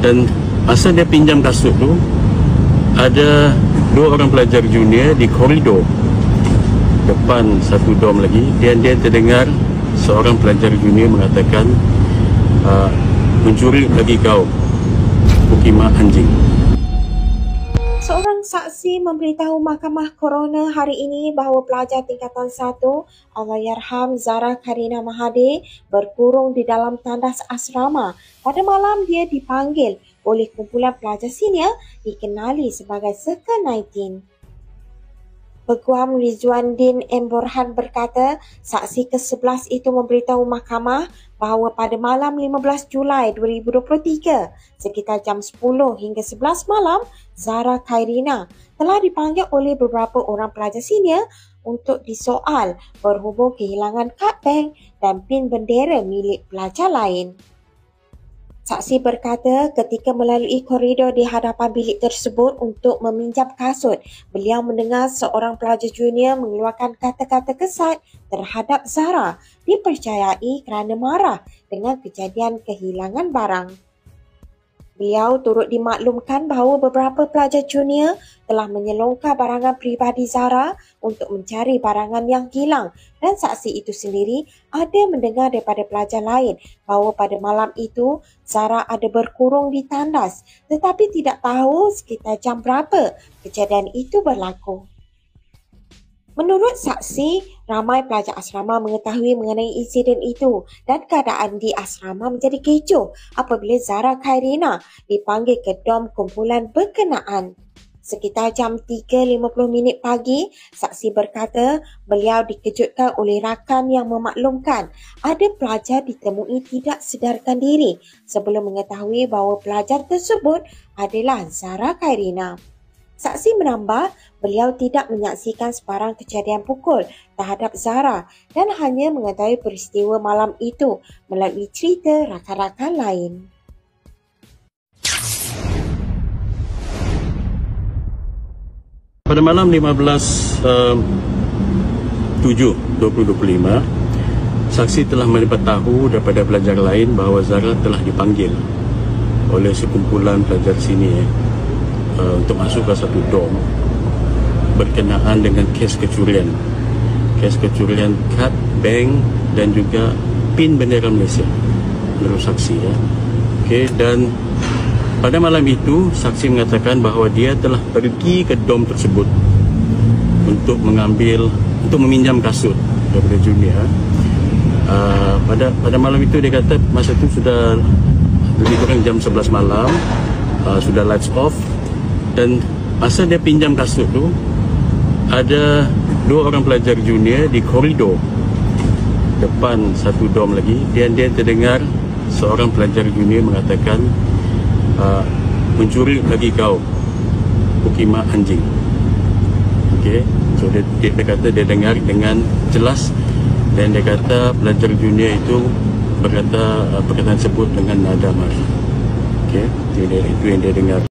Dan masa dia pinjam kasut tu, ada 2 orang pelajar junior di koridor depan satu dom lagi, dan dia terdengar seorang pelajar junior mengatakan, mencuri lagi kau, Pukimah anjing. Seorang saksi memberitahu Mahkamah Coroner hari ini bahawa pelajar tingkatan 1 Allahyarham Zara Karina Mahathir berkurung di dalam tandas asrama. Pada malam dia dipanggil oleh kumpulan pelajar senior dikenali sebagai Seka-19. Peguam Rizwandin M. Borhan berkata, saksi ke-11 itu memberitahu mahkamah bahawa pada malam 15 Julai 2023, sekitar jam 10 hingga 11 malam, Zara Karina telah dipanggil oleh beberapa orang pelajar senior untuk disoal berhubung kehilangan kad bank dan pin bendera milik pelajar lain. Saksi berkata ketika melalui koridor di hadapan bilik tersebut untuk meminjam kasut, beliau mendengar seorang pelajar junior mengeluarkan kata-kata kesat terhadap Zara, dipercayai kerana marah dengan kejadian kehilangan barang. Beliau turut dimaklumkan bahawa beberapa pelajar junior telah menyelongkar barangan peribadi Zara untuk mencari barangan yang hilang, dan saksi itu sendiri ada mendengar daripada pelajar lain bahawa pada malam itu Zara ada berkurung di tandas, tetapi tidak tahu sekitar jam berapa kejadian itu berlaku. Menurut saksi, ramai pelajar asrama mengetahui mengenai insiden itu dan keadaan di asrama menjadi kecoh apabila Zara Karina dipanggil ke dom kumpulan berkenaan. Sekitar jam 3.50 pagi, saksi berkata beliau dikejutkan oleh rakan yang memaklumkan ada pelajar ditemui tidak sedarkan diri sebelum mengetahui bahawa pelajar tersebut adalah Zara Karina. Saksi menambah, beliau tidak menyaksikan sebarang kejadian pukul terhadap Zara dan hanya mengetahui peristiwa malam itu melalui cerita rakan-rakan lain. Pada malam 15/7/2025, saksi telah mendapat tahu daripada pelajar lain bahawa Zara telah dipanggil oleh sekumpulan pelajar sini untuk masuk ke satu dom berkenaan dengan kes kecurian. Kes kecurian kad bank dan juga pin bendera Malaysia menurut saksi Okey, dan pada malam itu saksi mengatakan bahawa dia telah pergi ke dom tersebut untuk meminjam kasut daripada junior. Pada malam itu dia kata masa itu sudah lebih kurang jam 11 malam, sudah lights off. Dan masa dia pinjam kasut tu, ada 2 orang pelajar junior di koridor depan satu dom lagi, dan dia terdengar seorang pelajar junior mengatakan, mencuri lagi kau, Pukimah anjing. Okay. So dia kata dia dengar dengan jelas, dan dia kata pelajar junior itu berkata perkataan tersebut dengan nada marah. Okay. Itu yang dia dengar.